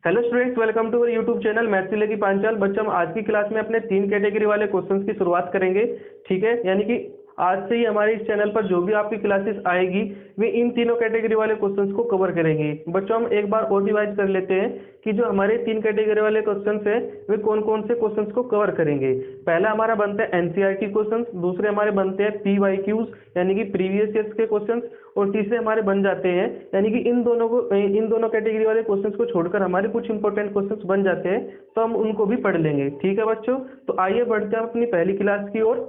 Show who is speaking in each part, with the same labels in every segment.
Speaker 1: Hello students, welcome to our YouTube channel maths से लेके पांचाल। बच्चों, हम आज की क्लास में अपने 3 कैटेगरी वाले क्वेश्चंस की शुरुआत करेंगे। ठीक है, यानी कि आज से ही हमारे इस चैनल पर जो भी आपकी क्लासेस आएगी वे इन तीनों कैटेगरी वाले क्वेश्चंस को कवर करेंगी। बच्चों, हम एक बार और रिवाइज कर लेते हैं कि जो हमारे 3 कैटेगरी वाले क्वेश्चंस हैं वे कौन कौन से क्वेश्चंस को कवर करेंगे। पहला हमारा बनता है एनसीईआरटी क्वेश्चंस, दूसरे हमारे बनते हैं पीवाईक्यूज यानी कि प्रीवियस ईयर्स के क्वेश्चंस, और तीसरे हमारे बन जाते हैं यानी कि इन दोनों कैटेगरी वाले क्वेश्चंस को छोड़कर हमारे कुछ इंपॉर्टेंट क्वेश्चंस बन जाते हैं, तो हम उनको भी पढ़ लेंगे। ठीक है बच्चों, तो आइए बढ़ते हैं अपनी पहली क्लास की ओर।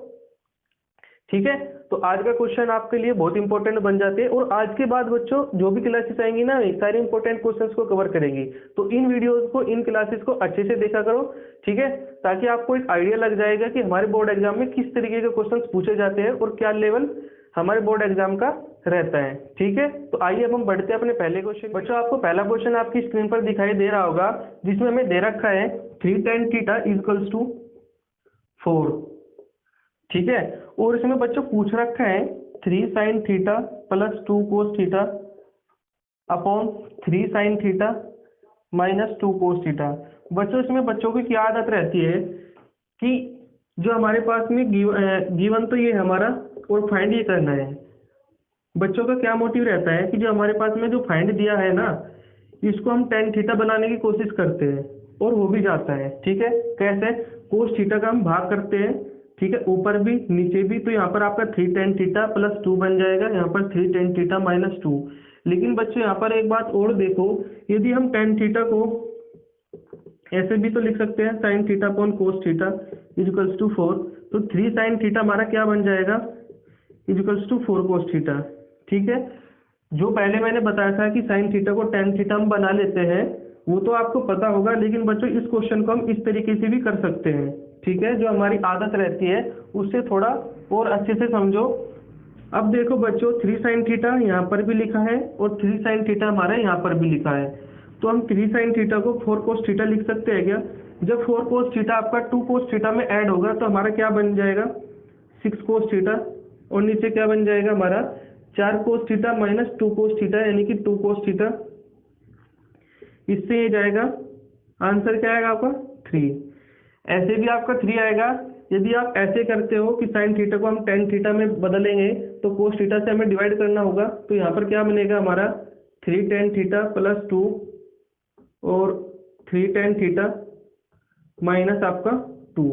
Speaker 1: ठीक है, तो आज का क्वेश्चन आपके लिए बहुत इंपॉर्टेंट बन जाते हैं, और आज के बाद बच्चों जो भी क्लासेस आएंगी ना सारे इंपॉर्टेंट क्वेश्चंस को कवर करेंगी। तो इन वीडियोस को, इन क्लासेस को अच्छे से देखा करो। ठीक है, ताकि आपको एक आइडिया लग जाएगा कि हमारे बोर्ड एग्जाम में किस तरीके के क्वेश्चंस पूछे जाते हैं और क्या लेवल हमारे बोर्ड एग्जाम का रहता है। ठीक है, तो आइए अब हम बढ़ते हैं अपने पहले क्वेश्चन। बच्चों, आपको पहला क्वेश्चन आपकी स्क्रीन पर दिखाई दे रहा होगा, जिसमें हमें दे रखा है 3 tan थीटा इक्वल्स टू 4। ठीक है, और इसमें बच्चों पूछ रखा है 3 sin theta plus 2 cos theta upon 3 sin theta minus 2 cos theta. बच्चों, इसमें बच्चों की क्या आदत रहती है कि जो हमारे पास में गिवन तो ये हमारा और फाइंड ये करना है। बच्चों का क्या मोटिव रहता है कि जो हमारे पास में जो फाइंड दिया है ना, इसको हम tan थीटा बनाने की कोशिश करते हैं और हो भी जाता है। ठीक है, कैसे? cos थीटा का हम भाग करते हैं। ठीक है, ऊपर भी नीचे भी, तो यहाँ पर आपका 3 tan थीटा प्लस 2 बन जाएगा, यहाँ पर 3 tan थीटा माइनस 2। लेकिन बच्चों यहाँ पर एक बात और देखो, यदि हम tan थीटा को ऐसे भी तो लिख सकते हैं sin theta upon cos theta equals to 4, तो 3 sin थीटा हमारा क्या बन जाएगा इक्वल्स टू 4 cos थीटा। ठीक है, जो पहले मैंने बताया था कि sin थीटा को tan थीटा हम बना लेते हैं वो तो आपको पता होगा, लेकिन बच्चों इस क्वेश्चन को हम इस तरीके से भी कर सकते हैं। ठीक है, जो हमारी आदत रहती है उससे थोड़ा और अच्छे से समझो। अब देखो बच्चों, 3 sin थीटा यहाँ पर भी लिखा है और 3 sin थीटा हमारा यहाँ पर भी लिखा है, तो हम 3 sin थीटा को 4 cos थीटा लिख सकते हैं क्या? जब 4 cos थीटा आपका 2 cos थीटा में ऐड होगा तो हमारा क्या बन जाएगा 6 cos थीटा, और नीचे क्या बन जाएगा हमारा 4 cos theta minus 2 cos theta यानी कि 2 cos थीटा। इससे ये जाएगा, आंसर क्या आएगा आपका 3। ऐसे भी आपका 3 आएगा। यदि आप ऐसे करते हो कि sin थीटा को हम tan थीटा में बदलेंगे तो cos थीटा से हमें डिवाइड करना होगा, तो यहाँ पर क्या बनेगा हमारा 3 tan थीटा प्लस 2 और 3 tan थीटा माइनस आपका 2।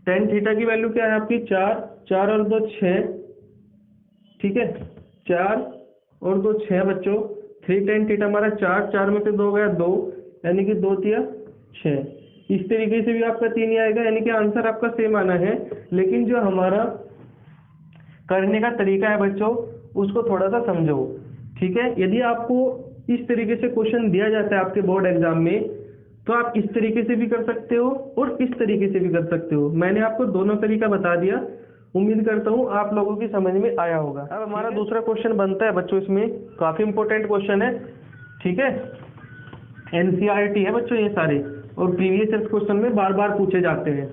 Speaker 1: tan थीटा की वैल्यू क्या है आपकी 4, 4 और 2 6। ठीक है, 4 और 2 6 बच्चों। 3 tan थीटा हमारा 4, 4 में से 2 गया 2, यानी कि 2 तिया 6। इस तरीके से भी आपका 3 ही आएगा, यानी कि आंसर आपका सेम आना है। लेकिन जो हमारा करने का तरीका है बच्चों उसको थोड़ा सा समझो। ठीक है, यदि आपको इस तरीके से क्वेश्चन दिया जाता है आपके बोर्ड एग्जाम में, तो आप इस तरीके से भी कर सकते हो और इस तरीके से भी कर सकते हो। मैंने आपको दोनों तरीका बता दिया, उम्मीद करता हूँ आप लोगों की समझ में आया होगा। अब हमारा दूसरा क्वेश्चन बनता है बच्चों, इसमें काफी इंपॉर्टेंट क्वेश्चन है। ठीक है, एनसीईआरटी है बच्चों ये सारे, और प्रीवियस ईयर क्वेश्चन में बार बार पूछे जाते हैं।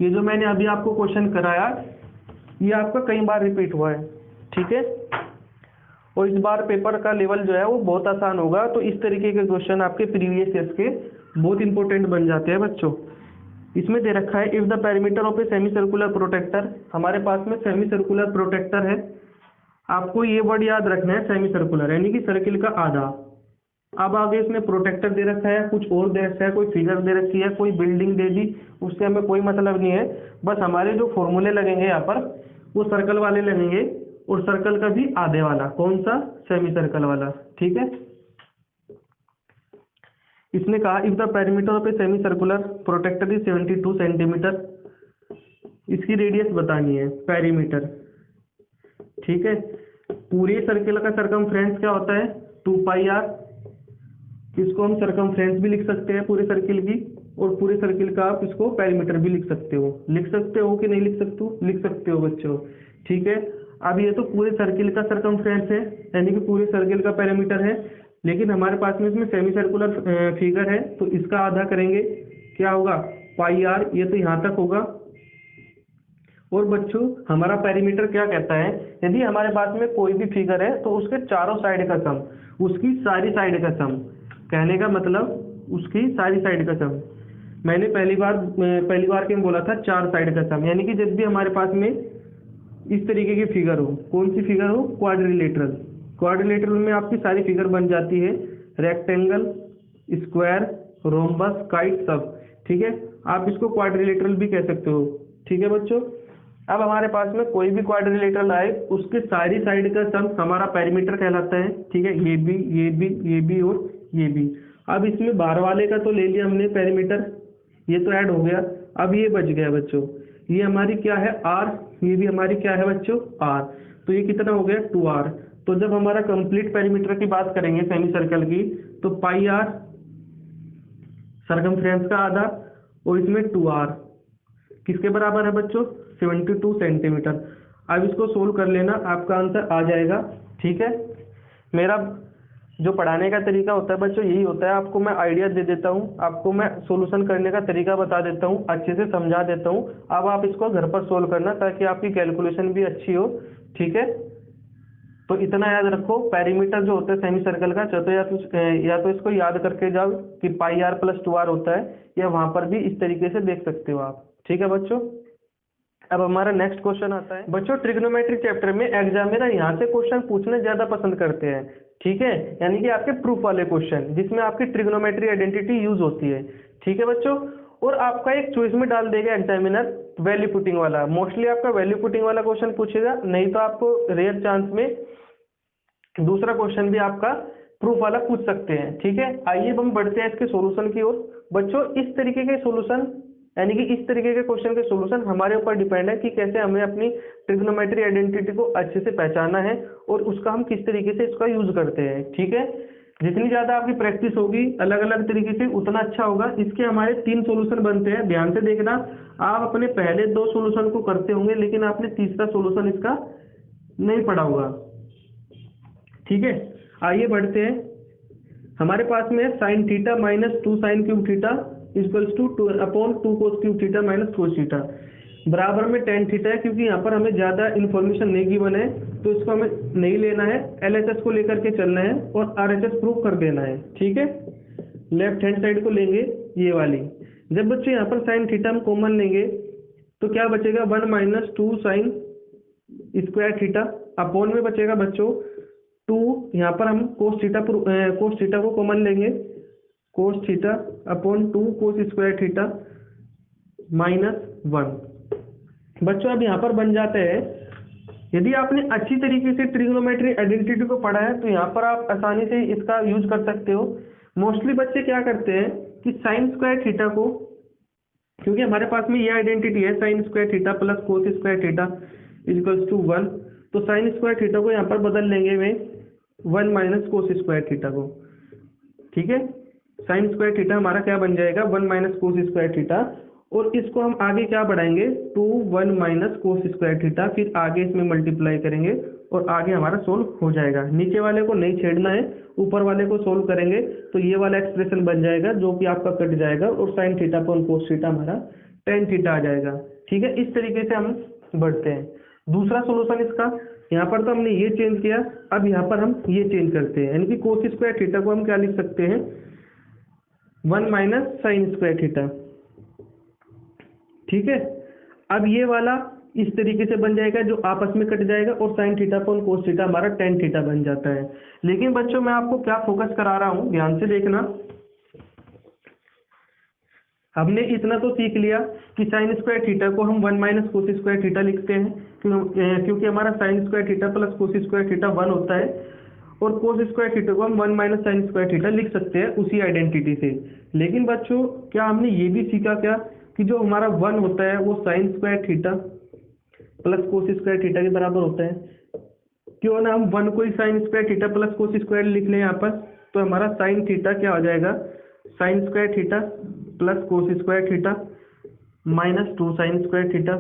Speaker 1: ये जो मैंने अभी आपको क्वेश्चन कराया ये आपका कई बार रिपीट हुआ है। ठीक है, और इस बार पेपर का लेवल जो है वो बहुत आसान होगा, तो इस तरीके के क्वेश्चन आपके प्रीवियस ईयर्स के बहुत इंपॉर्टेंट बन जाते हैं बच्चों। इसमें दे रखा है if the perimeter of a semicircular protractor, हमारे पास में सेमी सर्कुलर प्रोटेक्टर है। आपको ये वर्ड याद रखना है, सेमी सर्कुलर यानी कि सर्किल का आधा। अब आगे इसमें प्रोटेक्टर दे रखा है, कुछ और दे रखा है, कोई फिगर दे रखी है, कोई बिल्डिंग दे दी, उससे हमें कोई मतलब नहीं है। बस हमारे जो फॉर्मूले लगेंगे यहाँ पर वो सर्कल वाले लगेंगे, और सर्कल का भी आधे वाला, कौन सा? सेमी सर्कल वाला। ठीक है, इसने कहा if the perimeter of a semicircular protractor is 72 centimetre, इसकी रेडियस बतानी है पेरीमीटर। ठीक है, पूरे सर्किल का सरकमफ्रेंस क्या होता है 2 पाई r, इसको हम सरकमफ्रेंस भी लिख सकते हैं पूरे सर्किल की, और पूरे सर्किल का आप इसको पेरीमीटर भी लिख सकते हो। लिख सकते हो कि नहीं लिख सकते हो? लिख सकते हो बच्चों। ठीक है, अब ये तो पूरे सर्किल का सरकमफ्रेंस है यानी कि पूरे सर्किल का पेरीमीटर है, लेकिन हमारे पास में इसमें सेमी सर्कुलर फिगर है, तो इसका आधा करेंगे, क्या होगा पाई r, ये तो यहाँ तक होगा। और बच्चों हमारा पेरीमीटर क्या कहता है, यदि हमारे पास में कोई भी फिगर है तो उसके चारों साइड का सम, उसकी सारी साइड का सम, कहने का मतलब उसकी सारी साइड का सम। मैंने पहली बार के में बोला था 4 साइड का सम, यानी कि जब भी हमारे पास में इस तरीके की फिगर हो, कौन सी फिगर हो, क्वाड्रिलेटरल। क्वाड्रिलेटरल में आपकी सारी फिगर बन जाती है, रेक्टेंगल, स्क्वायर, रोम्बस, काइट, सब। ठीक है, आप इसको क्वाड्रिलेटरल भी कह सकते हो। ठीक है बच्चों, अब हमारे पास में कोई भी क्वाड्रिलेटरल आए उसके सारी साइड का सम हमारा पेरीमीटर कहलाता है। ठीक है, ये भी, ये भी, ये भी और ये भी। अब इसमें बाहर वाले का तो ले लिया हमने पेरीमीटर, ये तो ऐड हो गया। अब ये बच गया बच्चों, ये हमारी क्या है, आर, ये भी हमारी क्या है बच्चों, आर। तो ये कितना हो गया, 2r। तो जब हमारा कंप्लीट पेरीमीटर की बात करेंगे सेमी सर्कल की, तो पाई आर सरकमफ्रेंस का आधा, और इसमें 2r किसके बराबर है बच्चों, 72 सेंटीमीटर। अब इसको सोल्व कर लेना, आपका आंसर आ जाएगा। ठीक है, मेरा जो पढ़ाने का तरीका होता है बच्चों यही होता है, आपको मैं आइडिया दे देता हूँ, आपको मैं सॉल्यूशन करने का तरीका बता देता हूँ, अच्छे से समझा देता हूँ। अब आप इसको घर पर सोल्व करना ताकि आपकी कैलकुलेशन भी अच्छी हो। ठीक है, तो इतना याद रखो, पेरीमीटर जो होता है सेमी सर्कल का, तो या तो इसको याद करके जाओ कि पाई आर प्लस 2r होता है, या वहां पर भी इस तरीके से देख सकते हो आप। ठीक है बच्चों, अब हमारा नेक्स्ट क्वेश्चन आता है बच्चों, ट्रिग्नोमेट्री चैप्टर में एग्जामिनर यहाँ से क्वेश्चन पूछना ज्यादा पसंद करते हैं। ठीक है, यानी कि आपके प्रूफ वाले क्वेश्चन जिसमें आपकी ट्रिग्नोमेट्री आइडेंटिटी यूज होती है। ठीक है बच्चों, और आपका एक चॉइस में डाल देगा एग्जामिनर वैल्यू पुटिंग वाला। मोस्टली आपका वैल्यू पुटिंग वाला क्वेश्चन पूछेगा, नहीं तो आपको रेयर चांस में दूसरा क्वेश्चन भी आपका प्रूफ वाला पूछ सकते हैं। ठीक है, आइए हम बढ़ते हैं इसके सॉल्यूशन की ओर। बच्चों इस तरीके के सॉल्यूशन, यानी कि इस तरीके के क्वेश्चन के सॉल्यूशन हमारे ऊपर डिपेंड है कि कैसे हमें अपनी ट्रिग्नोमेट्री आइडेंटिटी को अच्छे से पहचानना है और उसका हम किस तरीके से इसका यूज करते हैं। ठीक है, जितनी ज्यादा आपकी प्रैक्टिस होगी अलग अलग तरीके से उतना अच्छा होगा। इसके हमारे 3 सॉल्यूशन बनते हैं, ध्यान से देखना। आप अपने पहले 2 सॉल्यूशन को करते होंगे, लेकिन आपने तीसरा सॉल्यूशन इसका नहीं पढ़ा होगा। ठीक है, आइए बढ़ते हैं। हमारे पास में sine theta minus 2 sine cube theta equals to 2 cos cube theta minus cos theta बराबर में टेन थीटा है। क्योंकि यहाँ पर हमें ज़्यादा इन्फॉर्मेशन नहीं गिवन है तो इसको हमें नहीं लेना है, LHS को लेकर के चलना है और RHS प्रूव कर देना है। ठीक है, लेफ्ट हैंड साइड को लेंगे ये वाली। जब बच्चे यहाँ पर साइन थीटा हम कॉमन लेंगे तो क्या बचेगा, 1 minus 2 sign square theta upon में बचेगा बच्चों 2, यहाँ पर हम कोस थीटा को कॉमन लेंगे, कोस थीटा अपॉन 2 कोस स्क्वायर थीटा माइनस 1। बच्चों अब यहाँ पर बन जाता है, यदि आपने अच्छी तरीके से ट्रिग्नोमेट्री आइडेंटिटी को पढ़ा है तो यहाँ पर आप आसानी से इसका यूज कर सकते हो। मोस्टली बच्चे क्या करते हैं कि साइन स्क्वायर थीटा को, क्योंकि हमारे पास में ये आइडेंटिटी है sine square theta plus cos square theta equals to 1, तो साइन स्क्वायर थीटा को यहाँ पर बदल लेंगे में 1 माइनस कोस स्क्वायर थीटा को। ठीक है, साइन स्क्वायर थीटा हमारा क्या बन जाएगा, 1 माइनस कोस स्क्वायर थीटा, और इसको हम आगे क्या बढ़ाएंगे 2 1 माइनस कोस स्क्वायर थीटा, फिर आगे इसमें मल्टीप्लाई करेंगे और आगे हमारा सोल्व हो जाएगा। नीचे वाले को नहीं छेड़ना है, ऊपर वाले को सोल्व करेंगे तो ये वाला एक्सप्रेशन बन जाएगा जो कि आपका कट जाएगा और sine theta upon cos theta हमारा टेन थीटा आ जाएगा। ठीक है, इस तरीके से हम बढ़ते हैं। दूसरा सोल्यूशन इसका, यहाँ पर तो हमने ये चेंज किया, अब यहाँ पर हम ये चेंज करते हैं, यानी कि कोस स्क्वायर थीटा को हम क्या लिख सकते हैं, 1 माइनस साइन स्क्वायर थीटा। ठीक है, अब ये वाला इस तरीके से बन जाएगा जो आपस में कट जाएगा और sine theta upon cos theta हमारा टेन थीटा बन जाता है। लेकिन बच्चों मैं आपको क्या फोकस करा रहा हूँ, ध्यान से देखना। हमने इतना तो सीख लिया कि साइन स्क्वायर थीटा को हम 1 माइनस कोस स्क्वायर थीटा लिखते हैं, क्योंकि हमारा sign square theta plus cos square theta 1 होता है, और कोस स्क्वायर थीटा को हम 1 माइनस साइन स्क्वायर थीटा लिख सकते हैं उसी आइडेंटिटी से। लेकिन बच्चों क्या हमने ये भी सीखा क्या कि जो हमारा 1 होता है वो sine square theta plus cos square theta के बराबर होता है। क्यों ना हम 1 को ही sine square theta plus cos square लिख लें यहाँ पर, तो हमारा साइन थीटा क्या हो जाएगा, sign square theta plus cos square theta minus 2 sign square theta.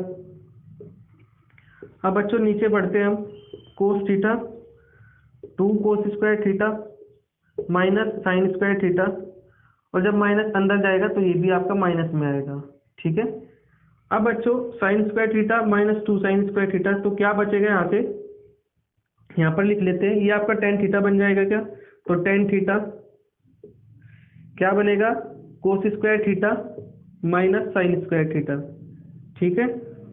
Speaker 1: अब बच्चों नीचे बढ़ते हैं हम, कोस थीटा 2 कोस square theta minus sign square theta, और जब माइनस अंदर जाएगा तो ये भी आपका माइनस में आएगा। ठीक है, अब बच्चों sign square theta minus 2 sign square theta, तो क्या बचेगा यहाँ से, यहाँ पर लिख लेते हैं, ये आपका टेन थीटा बन जाएगा क्या, तो टेन थीटा क्या बनेगा, कोस square theta minus sign square theta, ठीक है।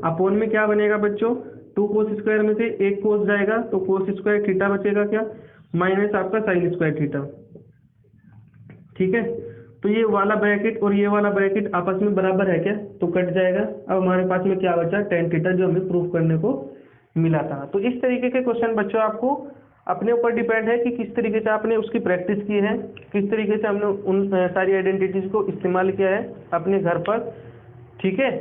Speaker 1: अपोन में क्या बनेगा बच्चों, 2 कोस स्क्वायर में से एक कोस जाएगा तो कोस स्क्वायर थीटा बचेगा क्या, माइनस आपका साइन स्क्वायर थीटा, ठीक है। तो ये वाला ब्रैकेट और ये वाला ब्रैकेट आपस में बराबर है क्या, तो कट जाएगा। अब हमारे पास में क्या बचा, tan थीटा, जो हमें प्रूफ करने को मिला था। तो इस तरीके के क्वेश्चन बच्चों आपको अपने ऊपर डिपेंड है कि किस तरीके से आपने उसकी प्रैक्टिस की है, किस तरीके से हमने उन सारी आइडेंटिटीज को इस्तेमाल किया है अपने घर पर, ठीक है।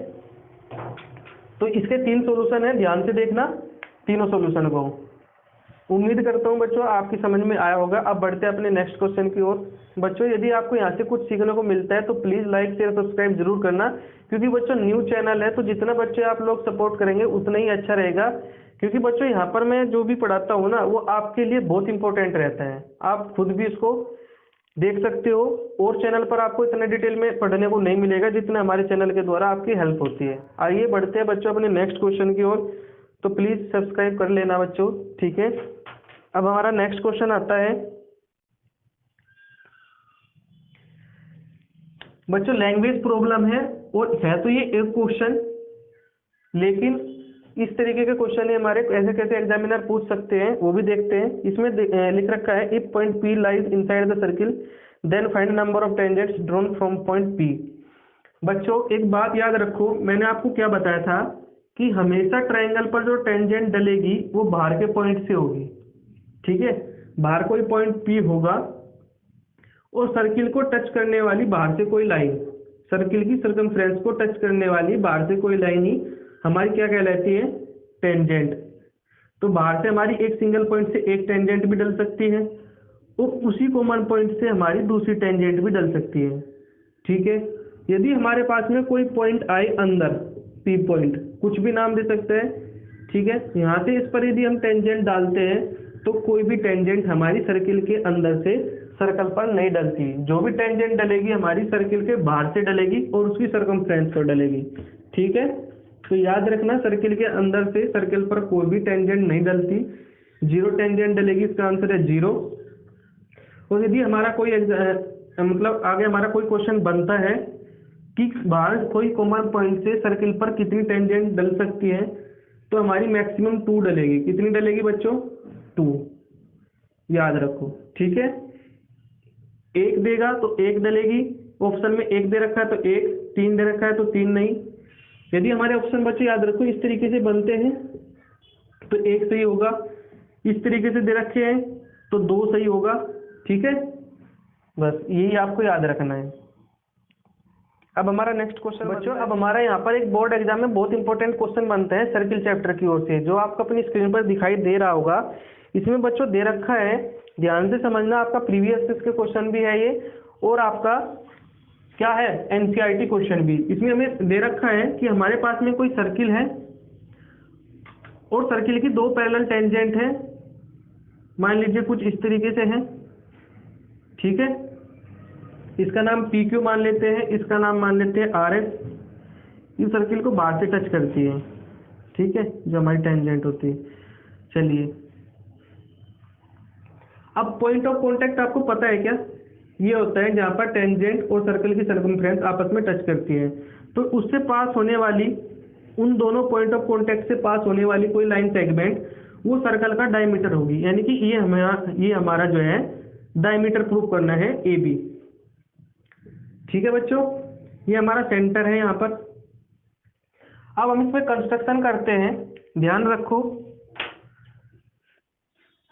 Speaker 1: तो इसके 3 सॉल्यूशन है, ध्यान से देखना तीनों सॉल्यूशन को। उम्मीद करता हूँ बच्चों आपकी समझ में आया होगा। अब बढ़ते हैं अपने नेक्स्ट क्वेश्चन की ओर। बच्चों यदि आपको यहाँ से कुछ सीखने को मिलता है तो प्लीज़ लाइक शेयर सब्सक्राइब जरूर करना, क्योंकि बच्चों न्यू चैनल है तो जितना बच्चे आप लोग सपोर्ट करेंगे उतना ही अच्छा रहेगा। क्योंकि बच्चों यहाँ पर मैं जो भी पढ़ाता हूँ ना वो आपके लिए बहुत इंपॉर्टेंट रहता है, आप खुद भी इसको देख सकते हो। और चैनल पर आपको इतना डिटेल में पढ़ने को नहीं मिलेगा जितना हमारे चैनल के द्वारा आपकी हेल्प होती है। आइए बढ़ते हैं बच्चों अपने नेक्स्ट क्वेश्चन की ओर। तो प्लीज़ सब्सक्राइब कर लेना बच्चों, ठीक है। अब हमारा नेक्स्ट क्वेश्चन आता है बच्चों, लैंग्वेज प्रॉब्लम है और है तो ये एक क्वेश्चन, लेकिन इस तरीके के क्वेश्चन है हमारे, ऐसे कैसे एग्जामिनर पूछ सकते हैं वो भी देखते हैं। इसमें लिख रखा है, if point P lies inside the circle then find number of tangents drawn from point P। बच्चों एक बात याद रखो, मैंने आपको क्या बताया था कि हमेशा ट्रायंगल पर जो टेंजेंट डलेगी वो बाहर के पॉइंट से होगी, ठीक है। बाहर कोई पॉइंट P होगा और सर्किल को टच करने वाली बाहर से कोई लाइन, सर्किल की सर्कमफ्रेंस को टच करने वाली बाहर से कोई लाइन ही हमारी क्या कहलाती है, टेंजेंट। तो बाहर से हमारी एक सिंगल पॉइंट से एक टेंजेंट भी डल सकती है और उसी कॉमन पॉइंट से हमारी दूसरी टेंजेंट भी डल सकती है, ठीक है। यदि हमारे पास में कोई पॉइंट आए अंदर, P पॉइंट, कुछ भी नाम दे सकते हैं, ठीक है। यहाँ से इस पर यदि हम टेंजेंट डालते हैं तो कोई भी टेंजेंट हमारी सर्किल के अंदर से सर्कल पर नहीं डलती, जो भी टेंजेंट डलेगी हमारी सर्किल के बाहर से डलेगी और उसकी सर्कमफ्रेंस पर डलेगी, ठीक है। तो याद रखना सर्किल के अंदर से सर्किल पर कोई भी टेंजेंट नहीं डलती, 0 टेंजेंट डलेगी, इसका आंसर है 0। और यदि हमारा कोई मतलब आगे हमारा कोई क्वेश्चन बनता है कि बाहर कोई कॉमन पॉइंट से सर्किल पर कितनी टेंजेंट डल सकती है, तो हमारी मैक्सिमम 2 डलेगी। कितनी डलेगी बच्चों, 2, याद रखो, ठीक है। 1 देगा तो 1 डलेगी, ऑप्शन में 1 दे रखा है तो 1, 3 दे रखा है तो 3 नहीं। यदि हमारे ऑप्शन बच्चे याद रखो इस तरीके से बनते हैं तो 1 सही होगा, इस तरीके से दे रखे हैं तो 2 सही होगा, ठीक है। बस यही आपको याद रखना है। अब हमारा नेक्स्ट क्वेश्चन बच्चों, अब हमारा यहाँ पर एक बोर्ड एग्जाम में बहुत इंपॉर्टेंट क्वेश्चन बनता है सर्किल चैप्टर की ओर से, जो आपको अपनी स्क्रीन पर दिखाई दे रहा होगा। इसमें बच्चों दे रखा है, ध्यान से समझना, आपका प्रीवियस के क्वेश्चन भी है ये और आपका क्या है एनसीईआरटी क्वेश्चन भी। इसमें हमें दे रखा है कि हमारे पास में कोई सर्किल है और सर्किल की 2 पैरेलल टेंजेंट है, मान लीजिए कुछ इस तरीके से है, ठीक है। इसका नाम PQ मान लेते हैं, इसका नाम मान लेते हैं RS। इस सर्किल को बाहर से टच करती है, ठीक है, जो हमारी टेंजेंट होती है। चलिए अब पॉइंट ऑफ कांटेक्ट आपको पता है क्या, ये होता है जहाँ पर टेंजेंट और सर्कल की सर्कमफ्रेंस आपस में टच करती है, तो उससे पास होने वाली, उन दोनों पॉइंट ऑफ कांटेक्ट से पास होने वाली कोई लाइन सेगमेंट वो सर्कल का डायमीटर होगी, यानी कि ये हमारा जो है डायमीटर प्रूव करना है AB, ठीक है बच्चों। ये हमारा सेंटर है यहाँ पर। अब हम इसमें कंस्ट्रक्शन करते हैं, ध्यान रखो।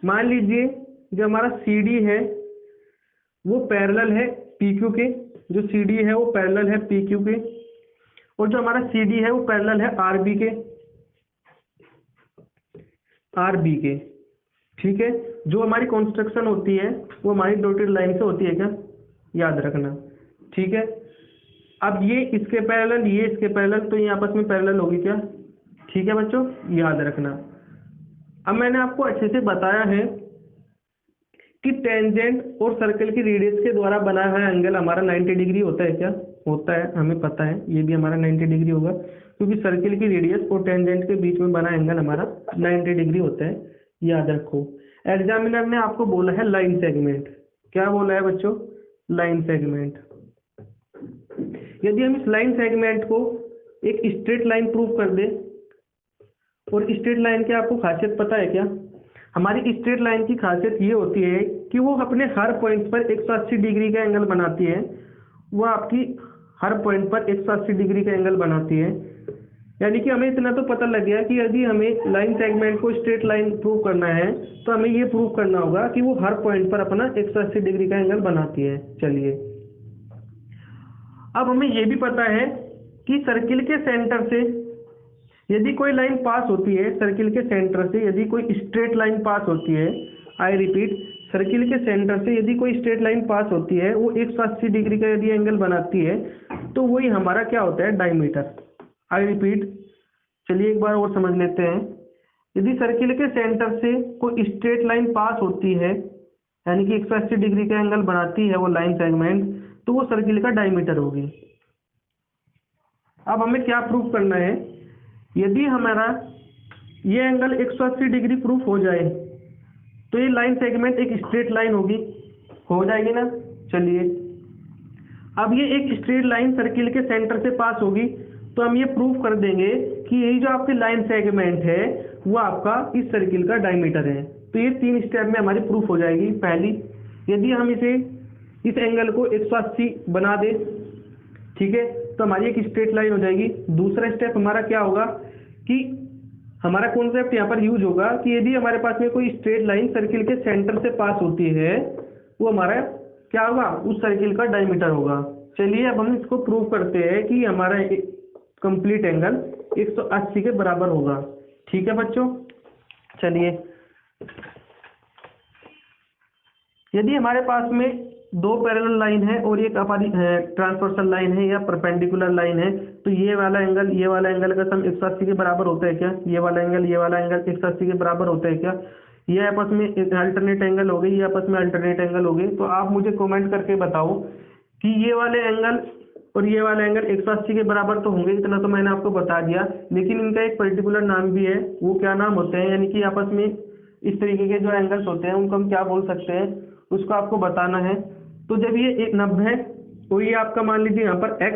Speaker 1: मान लीजिए जो हमारा CD है वो पैरेलल है PQ के, जो CD है वो पैरेलल है PQ के, और जो हमारा CD है वो पैरेलल है RB के, ठीक है। जो हमारी कंस्ट्रक्शन होती है वो हमारी डॉटेड लाइन से होती है क्या, याद रखना, ठीक है। अब ये इसके पैरेलल, ये इसके पैरेलल, तो ये आपस में पैरेलल होगी क्या, ठीक है बच्चों, याद रखना। अब मैंने आपको अच्छे से बताया है कि टेंजेंट और सर्कल की रेडियस के द्वारा बना हुआ एंगल हमारा 90 डिग्री होता है क्या, होता है, हमें पता है ये भी हमारा 90 डिग्री होगा, क्योंकि सर्कल की रेडियस और टेंजेंट के बीच में बना एंगल हमारा 90 डिग्री होता है, याद रखो। एग्जामिनर ने आपको बोला है लाइन सेगमेंट, क्या बोला है बच्चों, लाइन सेगमेंट। यदि हम इस लाइन सेगमेंट को एक स्ट्रेट लाइन प्रूव कर दें, और स्ट्रेट लाइन की आपको खासियत पता है क्या? हमारी स्ट्रेट लाइन की खासियत ये होती है कि वो अपने हर पॉइंट पर 180 डिग्री का एंगल बनाती है। वो आपकी हर पॉइंट पर 180 डिग्री का एंगल बनाती है। यानी कि हमें इतना तो पता लग गया कि यदि हमें लाइन सेगमेंट को स्ट्रेट लाइन प्रूव करना है तो हमें ये प्रूव करना होगा कि वो हर पॉइंट पर अपना 180 डिग्री का एंगल बनाती है। चलिए, अब हमें ये भी पता है कि सर्किल के सेंटर से यदि कोई लाइन पास होती है, सर्किल के सेंटर से यदि कोई स्ट्रेट लाइन पास होती है, आई रिपीट, सर्किल के सेंटर से यदि कोई स्ट्रेट लाइन पास होती है, वो 180 डिग्री का यदि एंगल बनाती है, तो वही हमारा क्या होता है? डायमीटर। आई रिपीट, चलिए एक बार और समझ लेते हैं। यदि सर्किल के सेंटर से कोई स्ट्रेट लाइन पास होती है, यानी कि 180 डिग्री का एंगल बनाती है वो लाइन सेगमेंट, तो वो सर्किल का डायमीटर होगी। अब हमें क्या प्रूफ करना है? यदि हमारा ये एंगल 180 डिग्री प्रूफ हो जाए तो ये लाइन सेगमेंट एक स्ट्रेट लाइन होगी, हो जाएगी ना? चलिए, अब ये एक स्ट्रेट लाइन सर्किल के सेंटर से पास होगी, तो हम ये प्रूफ कर देंगे कि यही जो आपकी लाइन सेगमेंट है वो आपका इस सर्किल का डायमीटर है। तो ये 3 स्टेप में हमारी प्रूफ हो जाएगी। पहली, यदि हम इस एंगल को 180 बना दें, ठीक है, तो हमारी एक स्ट्रेट लाइन हो जाएगी। दूसरा स्टेप हमारा क्या होगा कि हमारा कॉन्सेप्ट यहाँ पर यूज होगा कि यदि हमारे पास में कोई स्ट्रेट लाइन सर्किल के सेंटर से पास होती है, वो हमारा क्या होगा? उस सर्किल का डायमीटर होगा। चलिए, अब हम इसको प्रूव करते हैं कि हमारा कंप्लीट एंगल 180 के बराबर होगा। ठीक है बच्चों, चलिए, यदि हमारे पास में 2 पैरेलल लाइन है और एक हमारी ट्रांसवर्सल लाइन है या परपेंडिकुलर लाइन है, तो ये वाला एंगल का सम 180 के बराबर होता है क्या? ये वाला एंगल 180 के बराबर होता है क्या? ये आपस में एक अल्टरनेट एंगल हो गए, ये आपस में अल्टरनेट एंगल हो गए। तो आप मुझे कमेंट करके बताओ कि ये वाले एंगल और ये वाला एंगल 180 के बराबर तो होंगे, इतना तो मैंने आपको बता दिया। लेकिन इनका एक पर्टिकुलर नाम भी है, वो क्या नाम होते हैं? यानी कि आपस में इस तरीके के जो एंगल्स होते हैं उनको हम क्या बोल सकते हैं, उसको आपको बताना है। तो जब ये 90 है तो ये आपका मान लीजिए यहाँ पर x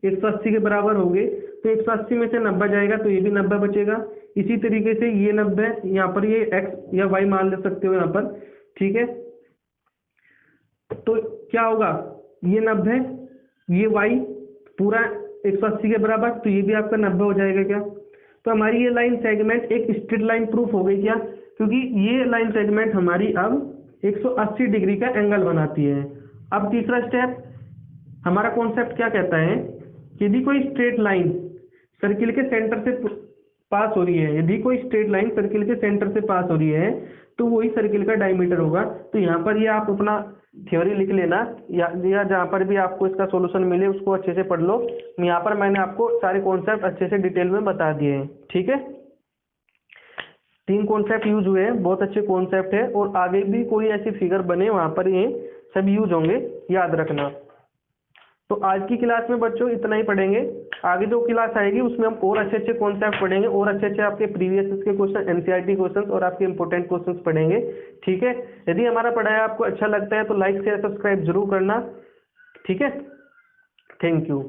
Speaker 1: 180 के बराबर हो गए, तो 180 में से 90 जाएगा तो ये भी 90 बचेगा। इसी तरीके से ये 90, यहाँ पर ये x या y मान ले सकते हो यहाँ पर, ठीक है। तो क्या होगा? ये 90, ये y पूरा 180 के बराबर, तो ये भी आपका 90 हो जाएगा क्या? तो हमारी ये लाइन सेगमेंट एक स्ट्रेट लाइन प्रूफ हो गई क्या? क्योंकि ये लाइन सेगमेंट हमारी अब 180 डिग्री का एंगल बनाती है। अब तीसरा स्टेप, हमारा कॉन्सेप्ट क्या कहता है? यदि कोई स्ट्रेट लाइन सर्किल के सेंटर से पास हो रही है, यदि कोई स्ट्रेट लाइन सर्किल के सेंटर से पास हो रही है, तो वही सर्किल का डायमीटर होगा। तो यहाँ पर ये आप अपना थ्योरी लिख लेना, या जहाँ पर भी आपको इसका सॉल्यूशन मिले उसको अच्छे से पढ़ लो। यहाँ पर मैंने आपको सारे कॉन्सेप्ट अच्छे से डिटेल में बता दिए हैं, ठीक है। 3 कॉन्सेप्ट यूज हुए हैं, बहुत अच्छे कॉन्सेप्ट है, और आगे भी कोई ऐसी फिगर बने वहाँ पर ये सब यूज होंगे, याद रखना। तो आज की क्लास में बच्चों इतना ही पढ़ेंगे। आगे जो क्लास आएगी उसमें हम और अच्छे अच्छे कॉन्सेप्ट पढ़ेंगे, और अच्छे अच्छे आपके प्रीवियस के क्वेश्चन, एनसीईआरटी क्वेश्चन और आपके इंपॉर्टेंट क्वेश्चंस पढ़ेंगे, ठीक है। यदि हमारा पढ़ाया आपको अच्छा लगता है तो लाइक शेयर सब्सक्राइब जरूर करना, ठीक है। Thank you.